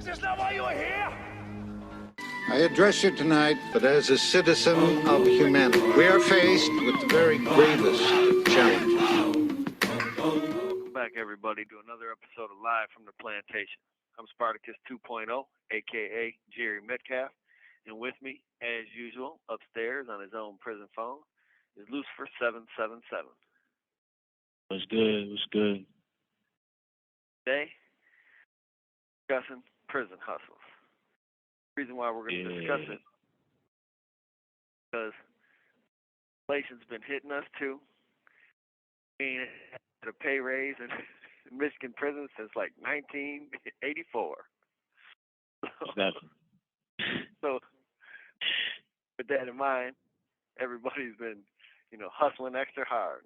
Is this not why you are here? I address you tonight, but as a citizen of humanity, we are faced with the very gravest challenges. Welcome back, everybody, to another episode of Live from the Plantation. I'm Spartacus 2.0, a.k.a. Jerry Metcalf, and with me, as usual, upstairs on his own prison phone, is Lucifer 777. What's good? What's good? Today, discussing prison hustles. The reason why we're going to discuss it because inflation's been hitting us too. We ain't had a pay raise in Michigan prison since like 1984. So, with that in mind, everybody's been, hustling extra hard.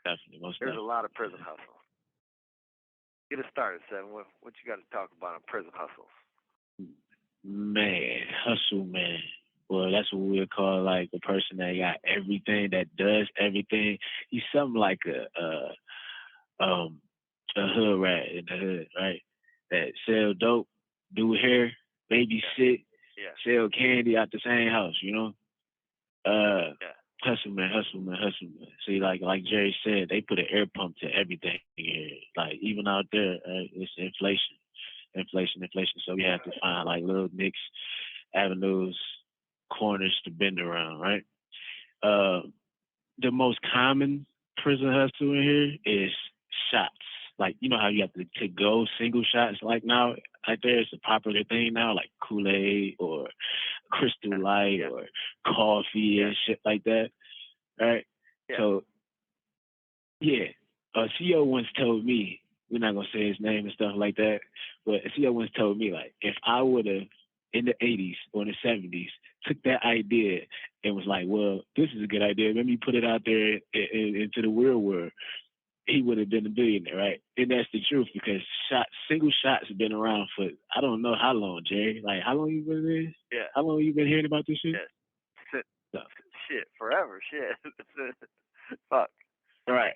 Definitely, there's a lot of prison hustles. Get us started, Seven. What you got to talk about on prison hustles? Man, hustle, man. Well, that's what we would call like the person that got everything, that does everything. He's something like a hood rat in the hood, right? That sell dope, do hair, babysit, sell candy out the same house, Hustle, man. See, like Jerry said, they put an air pump to everything here. Like, even out there, it's inflation. So we have to find, like, little nicks, avenues, corners to bend around, right? The most common prison hustle in here is shots. Like, you know how you have to go single shots? Like, now, out there, it's a popular thing now, like Kool-Aid or Crystal Light or coffee and shit like that, right? Yeah. So, a CO once told me, we're not going to say his name and stuff like that, but a CO once told me, like, if I would have, in the 80s or the 70s, took that idea and was like, well, this is a good idea, let me put it out there into the real world, he would have been a billionaire, right? And that's the truth, because single shots have been around for, I don't know how long, Jerry. Like, how long you been in? Yeah. How long you been hearing about this shit? Yeah. Shit, forever. Shit. Fuck. Right.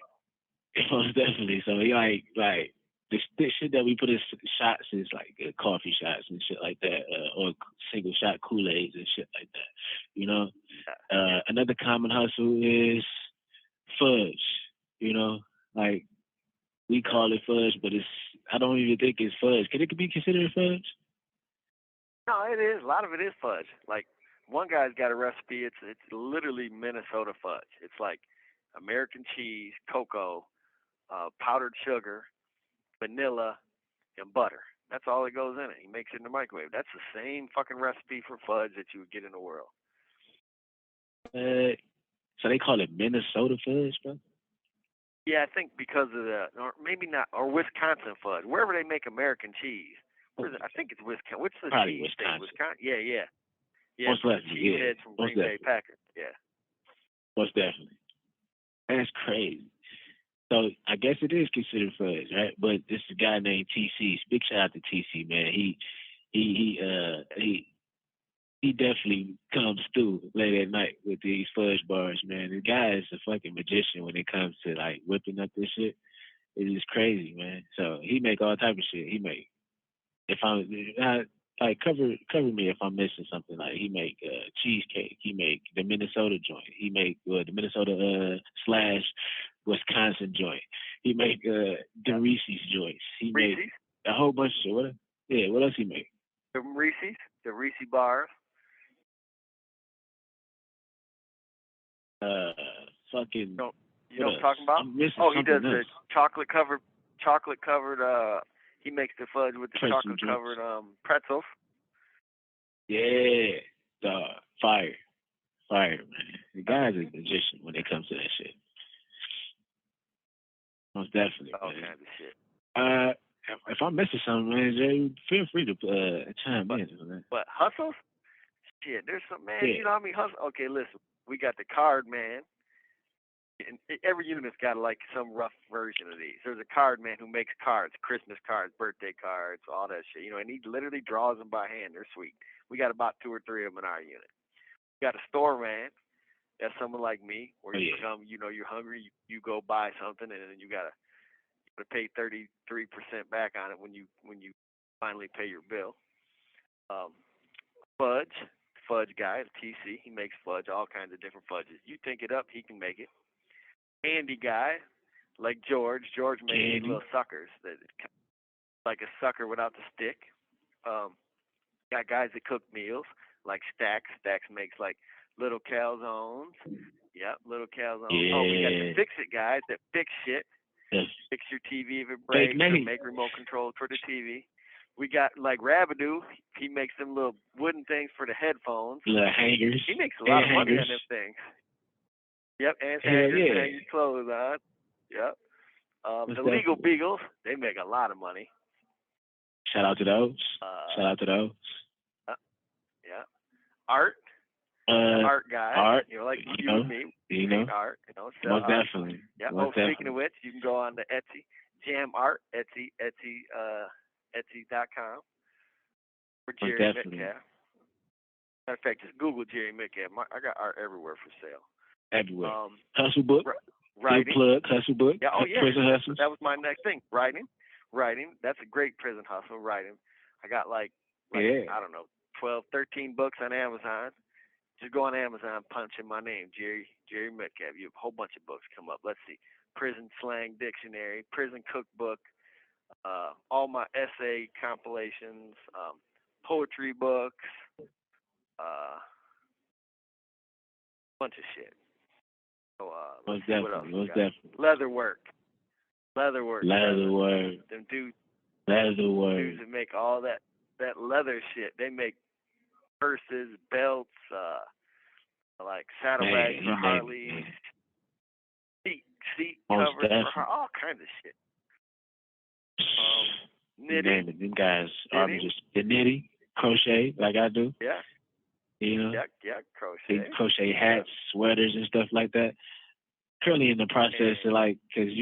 Most definitely. So, like the shit that we put in shots is like coffee shots and shit like that, or single shot Kool-Aids and shit like that, Another common hustle is fudge, like, we call it fudge, but I don't even think it's fudge. Can it be considered fudge? No, it is. A lot of it is fudge. Like, one guy's got a recipe. It's literally Minnesota fudge. It's like American cheese, cocoa, powdered sugar, vanilla, and butter. That's all that goes in it. He makes it in the microwave. That's the same fucking recipe for fudge that you would get in the world. So they call it Minnesota fudge, bro? Yeah, I think because of or maybe not, or Wisconsin fudge. Wherever they make American cheese. I think it's Wisconsin. What's the Probably cheese Wisconsin. Wisconsin? Yeah. Most definitely, cheeseheads from Green Bay Packers. Yeah. Most definitely. That's crazy. So I guess it is considered fudge, right? But this is a guy named TC. Big shout out to TC, man. He definitely comes through late at night with these fudge bars, man. The guy is a fucking magician when it comes to like whipping up this shit. It is crazy, man. So he make all type of shit. He make, if I'm like cover me if I'm missing something. Like, he make cheesecake. He make the Minnesota joint. He make the Minnesota / Wisconsin joint. He make the Reese's joints. He make a whole bunch of shit. What else he make? The Reese bars. Fucking. You know what I'm talking about? He does the chocolate covered. He makes the fudge with the chocolate covered pretzels. Yeah, fire, man. The guy's a magician when it comes to that shit. Most definitely. All man. kinds of shit. If I'm missing something, man, Jay, feel free to chime in. Man. But hustles? Shit, there's some, man, you know what I mean? Hustle. Okay, listen, we got the card man. And every unit's got like some rough version of these. There's a card man who makes cards, Christmas cards, birthday cards, all that shit. And he literally draws them by hand. They're sweet. We got about 2 or 3 of them in our unit. We got a store man. That's someone like me, where you come, you're hungry, you go buy something, and then you gotta pay 33% back on it when you finally pay your bill. Fudge guy, TC, he makes fudge, all kinds of different fudges. You think it up, he can make it. Candy guy, like George. George makes these little suckers that like a sucker without the stick. Got guys that cook meals, like Stacks. Stacks makes like little calzones. Yep, little calzones. Yeah. Oh, we got the Fix It guys that fix shit. Yes. Fix your TV if it breaks, or make remote controls for the TV. We got like Rabidoo. He makes them little wooden things for the headphones. Little hangers. He makes a lot of money on hangers. them things. Yep, and Hell hangers yeah. to hang your clothes on. Yep. The Legal Beagles, they make a lot of money. Shout out to those. Shout out to those. Yeah. Art. Art guy. Art. You know, like you know, and me. You know. Art. You know, Most art. definitely. Yeah. Most Speaking of which, you can go on to Etsy. Jam Art. Etsy.com. For Jerry Metcalf. Matter of fact, just Google Jerry Metcalf. I got art everywhere for sale. Everywhere. Hustle book. Writing. Good plug. Hustle book. Yeah. Oh yeah. Prison hustles. That was my next thing. Writing. That's a great prison hustle. Writing. I got like I don't know, 12, 13 books on Amazon. Just go on Amazon, punch in my name, Jerry Metcalf. You have a whole bunch of books come up. Let's see. Prison slang dictionary, prison cookbook, all my essay compilations, poetry books, bunch of shit. So let's see what else we got. Leatherwork. Them dudes that make all that leather shit. They make purses, belts, like saddlebags for Harleys, seat covers for all kinds of shit. Knitting. Them guys are just the knitting, crochet, like I do. Yeah. You know. Yeah, crochet. They crochet hats, sweaters, and stuff like that. Currently in the process of cause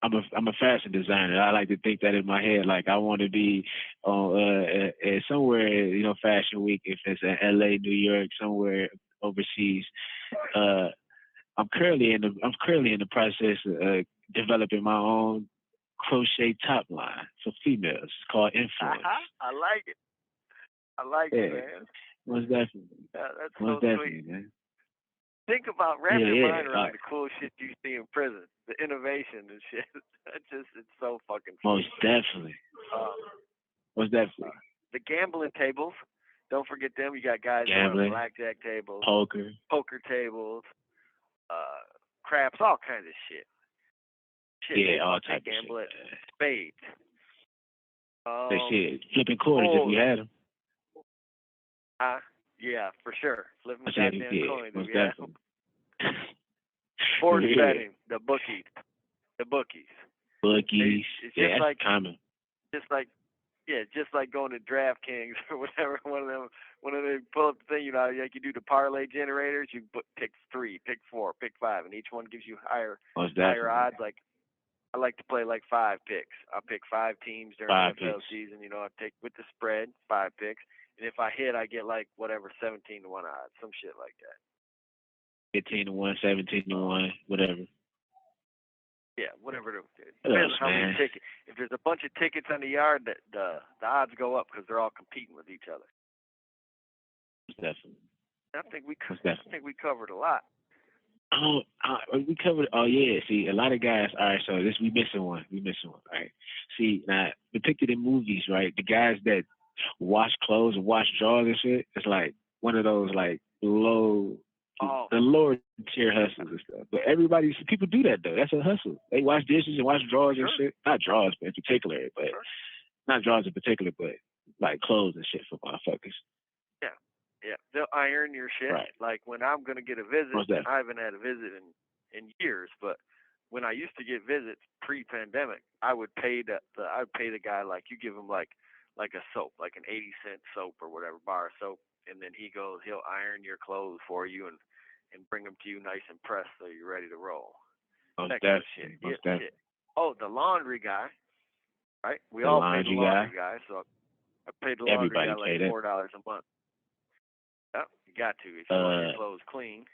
I'm a fashion designer. I like to think that in my head, like I want to be on somewhere, Fashion Week, if it's in LA, New York, somewhere overseas. I'm currently in the process of developing my own crochet top line for females. It's called Influence. I like it, man. Most definitely. Yeah, that's most so definitely, sweet. man. Think about wrapping your mind around the cool shit you see in prison, the innovation and shit. It's so fucking sweet. Most definitely. Most definitely. The gambling tables. Don't forget them. You got guys on blackjack tables, poker tables, craps, all kinds of shit. All types of gambling, shit. Spades. Flipping quarters if you had them. Yeah, for sure. Flipping goddamn coins if you had them. Sports betting, the bookies. It's just like common. Just like going to DraftKings or whatever. One of them pull up the thing, like you do the parlay generators. You pick 3, pick 4, pick 5, and each one gives you higher odds. Like I like to play like 5 picks. I pick 5 teams during the NFL season. I take with the spread 5 picks, and if I hit, I get like whatever 17 to 1 odds, some shit like that. 15 to 1, 17 to 1, whatever. Yeah, whatever. Depends on how many tickets. If there's a bunch of tickets on the yard, the odds go up because they're all competing with each other. Definitely. I think we covered a lot. We covered. Oh yeah. See, a lot of guys. All right. So we missing one. All right. See, now depicted in movies, right? The guys that wash clothes and wash drawers and shit. It's like one of those like the lower tier hustles and stuff. But people do that though. That's a hustle. They wash dishes and wash drawers and shit. Not drawers in particular, but not drawers in particular, but like clothes and shit for motherfuckers. Yeah. They'll iron your shit. Right. Like when I'm gonna get a visit, I haven't had a visit in years, but when I used to get visits pre-pandemic, I would pay the guy, like you give him like a soap, like an 80-cent soap or whatever, bar of soap, and then he'll iron your clothes for you and bring them to you nice and pressed so you're ready to roll. Most definitely. Shit. Oh, the laundry guy, right? We all pay the laundry guy, so I paid the laundry guy like $4 a month. Yeah, you got to if you want your clothes clean.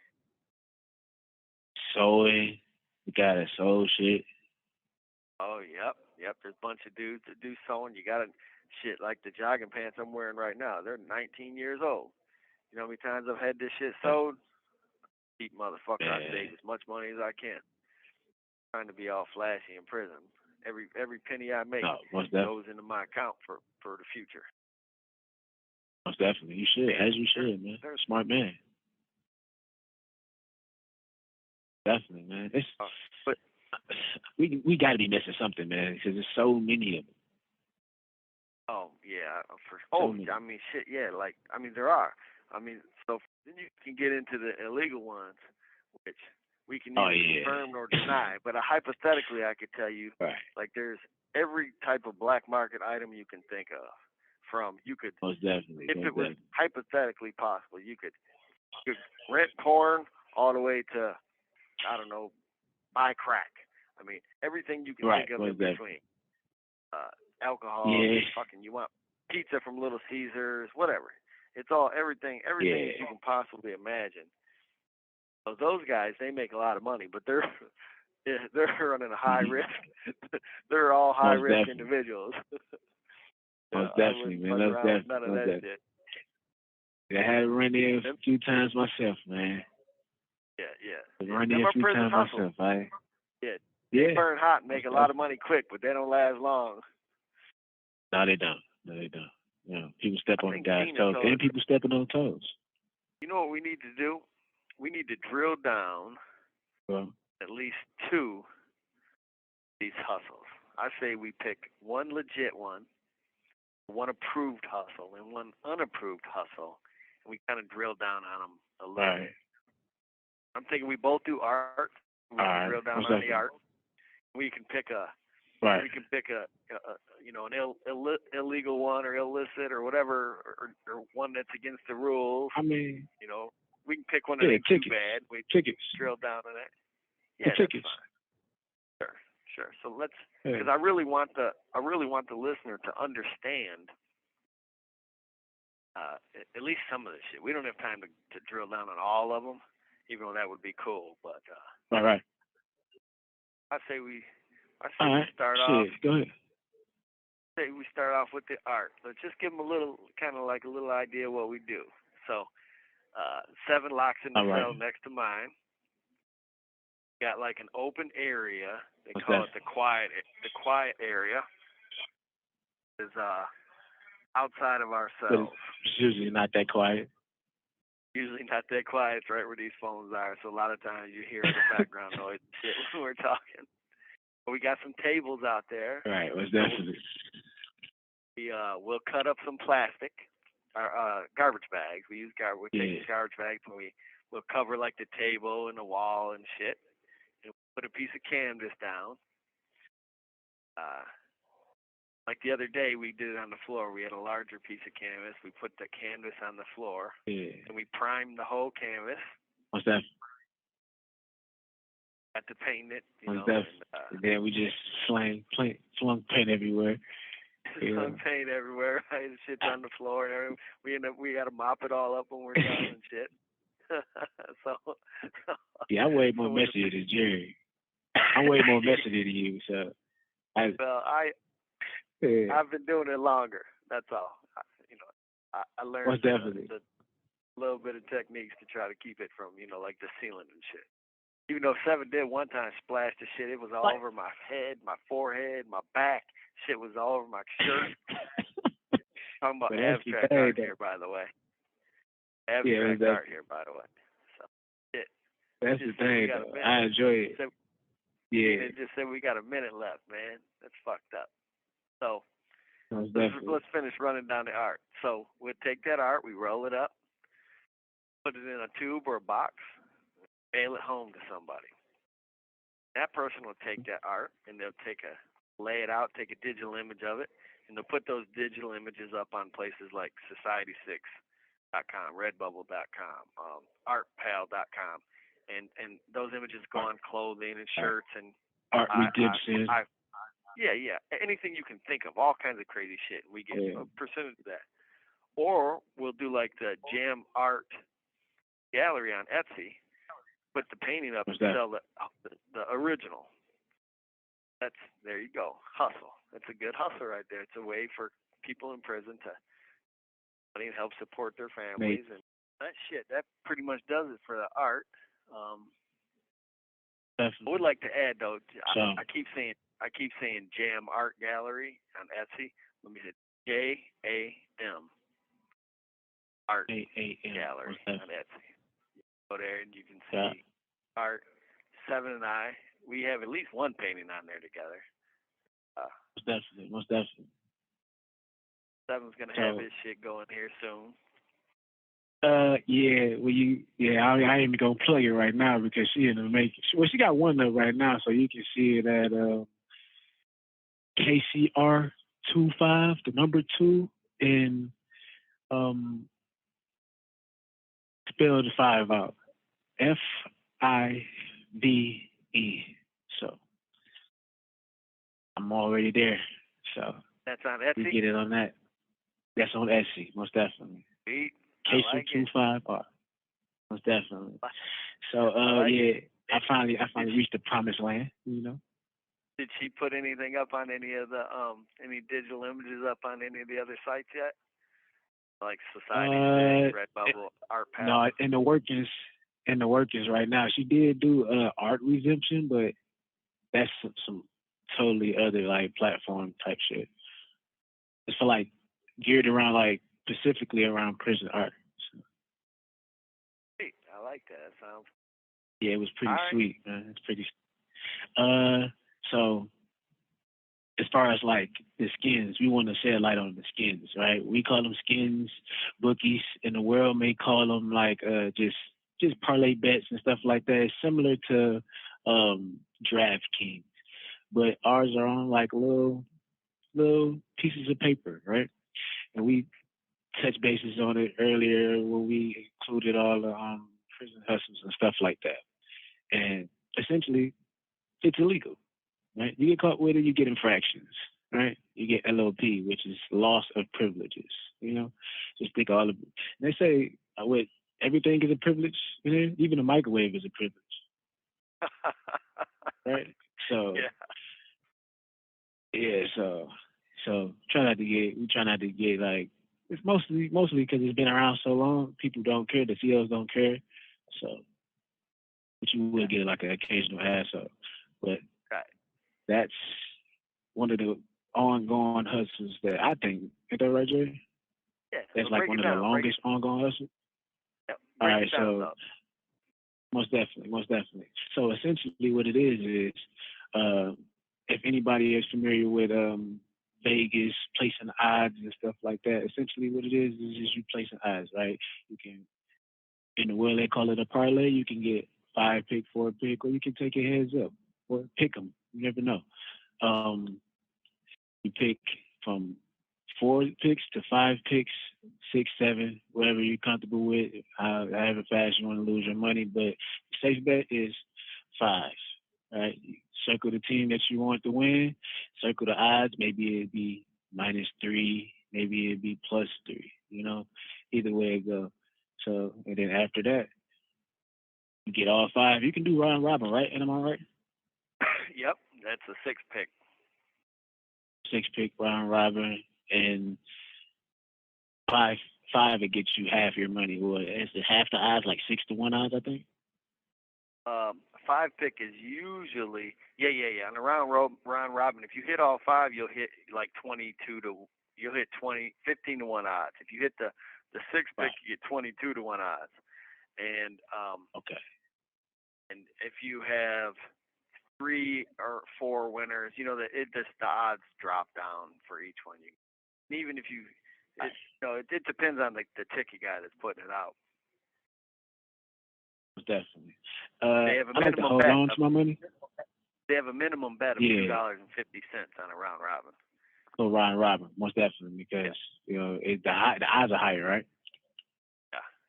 Sewing, you gotta sew shit. Oh, yep. There's a bunch of dudes that do sewing. You got to shit like the jogging pants I'm wearing right now. They're 19 years old. You know how many times I've had this shit sewed? Cheap motherfucker. I save as much money as I can. Trying to be all flashy in prison. Every penny I make goes into my account for the future. Most definitely. You should, as you should, man. Smart man. Definitely, man. But we got to be missing something, man, because there's so many of them. Oh yeah, I mean, shit, yeah. Like, I mean, there are. I mean, so then you can get into the illegal ones, which we can neither confirm nor deny. But hypothetically, I could tell you, like, there's every type of black market item you can think of. Most definitely. If it was hypothetically possible, you could rent porn all the way to, I don't know, buy crack. I mean, everything you can think of in between. Alcohol, fucking, you want pizza from Little Caesars, whatever. It's all everything that you can possibly imagine. So those guys, they make a lot of money, but they're running a high risk. They're all high risk individuals. Most definitely, man. None of that shit. I had to run there a few times myself, man. Yeah. Run there a few times myself, They burn hot and make a lot of money quick, but they don't last long. No, they don't. You know, people step on the guy's toes, and people stepping on toes. You know what we need to do? We need to drill down at least two of these hustles. I say we pick one legit one approved hustle, and one unapproved hustle, and we kind of drill down on them a little bit. I'm thinking we both do art. We can drill down on the art. We can pick a you know, an illegal one or illicit or whatever, or one that's against the rules. I mean, you know, we can pick one that ain't too bad. We drill down on that. Yeah, that's fine. Sure. So let's, because I really want the listener to understand at least some of this shit. We don't have time to drill down on all of them, even though that would be cool. But right. I say we start off. Go ahead. Say we start off with the art. Let's just give them a little, kind of like a little idea of what we do. So, 7 locks in the cell next to mine. Got like an open area. They call it the quiet area. Is outside of our cells. It's usually not that quiet. Usually not that quiet. It's right where these phones are. So a lot of times you hear the background noise and shit when we're talking. But we got some tables out there. Right. What's definitely. We'll cut up some plastic, garbage bags. We take these garbage bags and we'll cover like the table and the wall and shit. And we'll put a piece of canvas down. Like the other day, we did it on the floor. We had a larger piece of canvas. We put the canvas on the floor, and we primed the whole canvas. What's that? Had to paint it. And then we just flung paint everywhere. Flung paint everywhere. Right? The shit's on the floor and everything. We got to mop it all up when we're done and shit. Yeah, I'm way more messy than Jerry. I'm way more messy than you. So, I've been doing it longer. That's all. I learned a little bit of techniques to try to keep it from, like the ceiling and shit. Even though 7 did one time splash the shit, it was all over my head, my forehead, my back. Shit was all over my shirt. Talking about abstract art here, by the way. Abstract art here, by the way. So, shit. That's the thing. I enjoy it. It just said we got a minute left, man. That's fucked up. So let's finish running down the art. So we'll take that art, we roll it up, put it in a tube or a box, mail it home to somebody. That person will take that art and they'll lay it out, take a digital image of it, and they'll put those digital images up on places like Society6.com, Redbubble.com, ArtPal.com, and those images go on clothing and shirts and art redemption. Yeah. Anything you can think of, all kinds of crazy shit. We get a percentage of that. Or we'll do like the Jam Art Gallery on Etsy, put the painting up and sell the original. There you go. Hustle. That's a good hustle right there. It's a way for people in prison to money and help support their families, and that pretty much does it for the art. I would like to add though, I keep saying Jam Art Gallery on Etsy. Let me say JAM Art Gallery on Etsy. Go there and you can see art. Seven and I, we have at least one painting on there together. Most definitely. Seven's gonna have his shit going here soon. Yeah, I ain't even gonna plug it right now because she in the making. Well, she got one up right now, so you can see it at KCR25, the number 2, and spell the 5 out, FIVE. So I'm already there. So that's on Etsy. We get it on that. That's on Etsy, most definitely. Sweet. KC25R, most definitely. So I finally reached the promised land, you know. Did she put anything up on any of the any digital images up on any of the other sites yet? Like Society Today, Redbubble, Art Pal? No, in the workings right now. She did do art resumption, but that's some totally other like platform type shit. It's for like geared around like specifically around prison art. So. Sweet. I like that. That sounds. Yeah, it was pretty sweet, man. It's pretty. So as far as like the skins, we want to shed light on the skins, right? We call them skins, bookies, and the world may call them like just parlay bets and stuff like that. It's similar to DraftKings, but ours are on like little pieces of paper, right? And we touched bases on it earlier when we included all the prison hustles and stuff like that. And essentially, it's illegal, right? You get caught with it, you get infractions, right? You get LOP, which is loss of privileges. You know, just think all of it. And they say with everything is a privilege. You know, even a microwave is a privilege, right? So so try not to get like, it's mostly because it's been around so long, people don't care, the CEOs don't care. So, but you will get like an occasional ass up. But that's one of the ongoing hustles that I think, is that right, Jay? Yeah. That's like one of the longest ongoing hustles. Yep. All right, so most definitely. So essentially what it is if anybody is familiar with Vegas, placing odds and stuff like that, essentially what it is you placing odds, right? You can, in the world they call it a parlay, you can get 5 pick, 4 pick, or you can take your heads up or pick them. You never know. You pick from 4 picks to 5 picks, 6, 7, whatever you're comfortable with, however fast you want to lose your money. But the safe bet is 5, right? Circle the team that you want to win, circle the odds. Maybe it'd be -3, maybe it'd be +3, you know, either way it go. So, and then after that, you get all 5. You can do round robin, right? Am I right? Yep, that's a 6 pick. 6 pick round robin, and 5 it gets you half your money. Or is it half the odds, like 6-1 odds, I think? 5 pick is usually on a round robin. If you hit all 5, you'll hit like 15 to 1 odds. If you hit the 6 pick, you get 22 to 1 odds. And and if you have 3 or 4 winners, you know that the odds drop down for each one. And even if it depends on the ticket guy that's putting it out. Definitely. They have a minimum like to hold on to my money. They have a minimum bet of $2.50 on a round robin. So round robin, most definitely, because you know the odds are higher, right?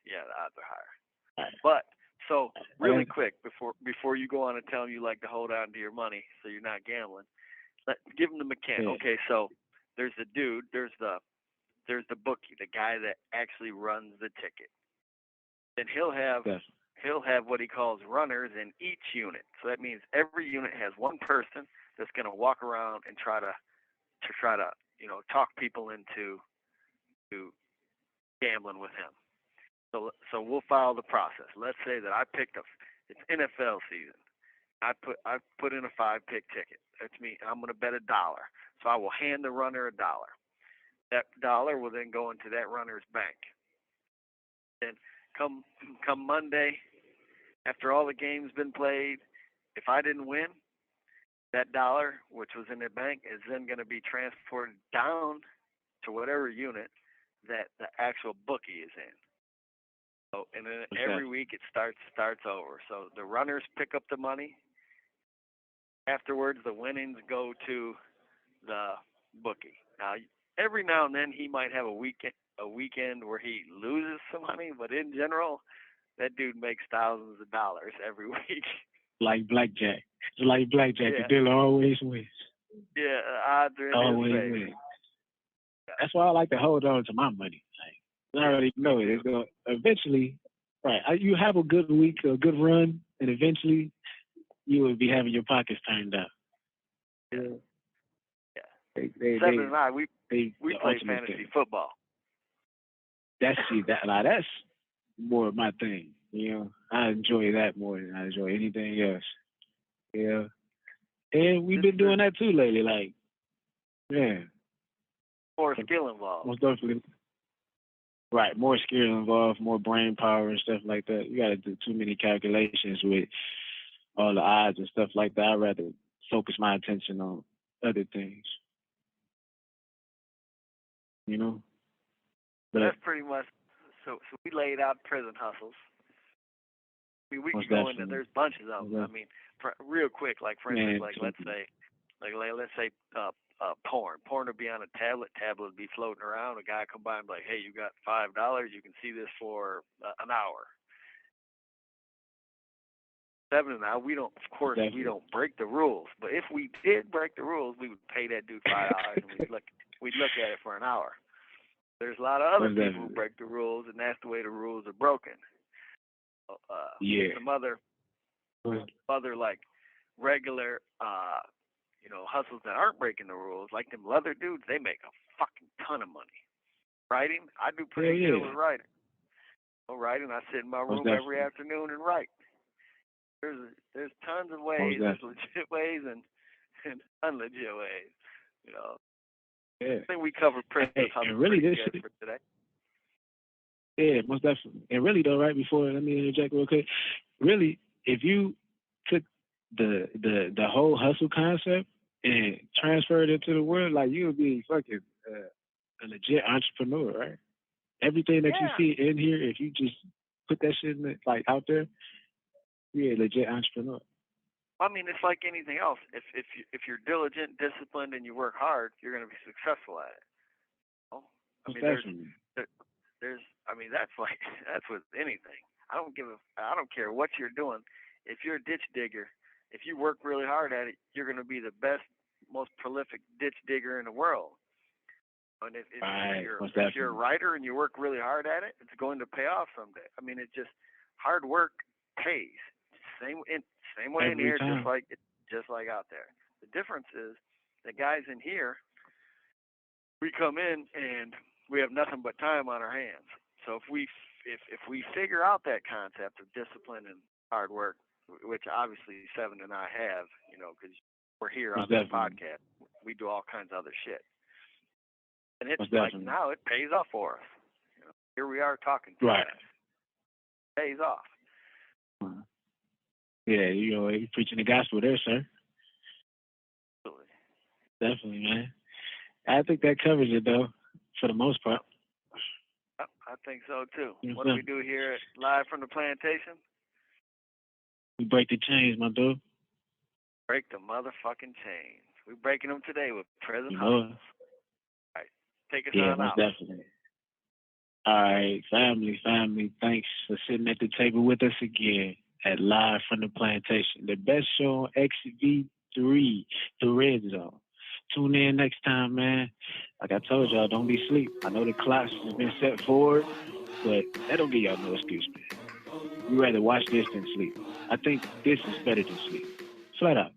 Yeah, the odds are higher. Right. But so really quick before you go on and tell them you like to hold on to your money so you're not gambling, give them the mechanic. Yeah. Okay, so there's the dude, there's the bookie, the guy that actually runs the ticket. Then he'll have he'll have what he calls runners in each unit. So that means every unit has one person that's going to walk around and try to talk people into gambling with him. So we'll follow the process. Let's say that I picked it's NFL season. I put in a 5-pick ticket. That's me. I'm going to bet $1. So I will hand the runner $1. That $1 will then go into that runner's bank. Then come Monday, after all the games been played, if I didn't win, that $1, which was in the bank, is then going to be transported down to whatever unit that the actual bookie is in. So, and then every week it starts over. So the runners pick up the money. Afterwards, the winnings go to the bookie. Now, every now and then he might have a weekend where he loses some money, but in general, that dude makes thousands of dollars every week. Like blackjack. It's like blackjack. Yeah. The dealer always wins. Yeah, odds are in always his favor. wins. That's why I like to hold on to my money. Like, I already know it. It's going eventually, right? You have a good week, a good run, and eventually you will be having your pockets turned out. Yeah. They, Seven and I, we play ultimate fantasy thing. football. That's more of my thing. You know, I enjoy that more than I enjoy anything else. Yeah, and we've been doing that too lately. Like, yeah, More skill involved. Most definitely. Right, more skill involved, more brain power and stuff like that. You got to do too many calculations with all the odds and stuff like that. I'd rather focus my attention on other things. You know? But that's pretty much, so we laid out prison hustles. I mean, we could go into, there's bunches of them. I mean, real quick, like for instance, let's say porn. Porn would be on a tablet. Tablet would be floating around. A guy come by and be like, hey, you got $5. You can see this for an hour. Seven and out. We don't break the rules. But if we did break the rules, we would pay that dude $5 and we'd look at it for an hour. There's a lot of other people who break the rules, and that's the way the rules are broken. Some other like regular hustles that aren't breaking the rules, like them leather dudes, they make a fucking ton of money. Writing, I do pretty good with writing. Writing, I sit in my room every afternoon and write. There's tons of ways, there's legit ways and unlegit ways. You know. Yeah. I think we covered prison hustles really pretty good for today. Yeah, most definitely. And really though, right before, let me interject real quick. Really, if you took the whole hustle concept and transferred it to the world, like you would be fucking a legit entrepreneur, right? Everything that you see in here, if you just put that shit out there, you're a legit entrepreneur. I mean, it's like anything else. If you're diligent, disciplined, and you work hard, you're going to be successful at it. I mean, that's with anything. I don't care what you're doing. If you're a ditch digger, if you work really hard at it, you're going to be the best, most prolific ditch digger in the world. And if you're a writer and you work really hard at it, it's going to pay off someday. I mean, it's just hard work pays. Same way in here, just like out there. The difference is the guys in here, we come in and we have nothing but time on our hands. So if we figure out that concept of discipline and hard work, which obviously Seven and I have, because we're here on this podcast, we do all kinds of other shit, and it's like now it pays off for us. Here we are talking to us. It pays off. Yeah, you're preaching the gospel there, sir. Absolutely. Definitely, man. I think that covers it, though, for the most part. I think so, too. What do we do here live from the plantation? We break the chains, my dude. Break the motherfucking chains. We're breaking them today with prison hustles. All right. Take us on out. Definitely. All right, family, thanks for sitting at the table with us again at Live from the Plantation, the best show on XV3, the Red Zone. Tune in next time, man. Like I told y'all, don't be asleep. I know the clocks has been set forward, but that don't give y'all no excuse, man. You rather watch this than sleep. I think this is better than sleep. Flat out.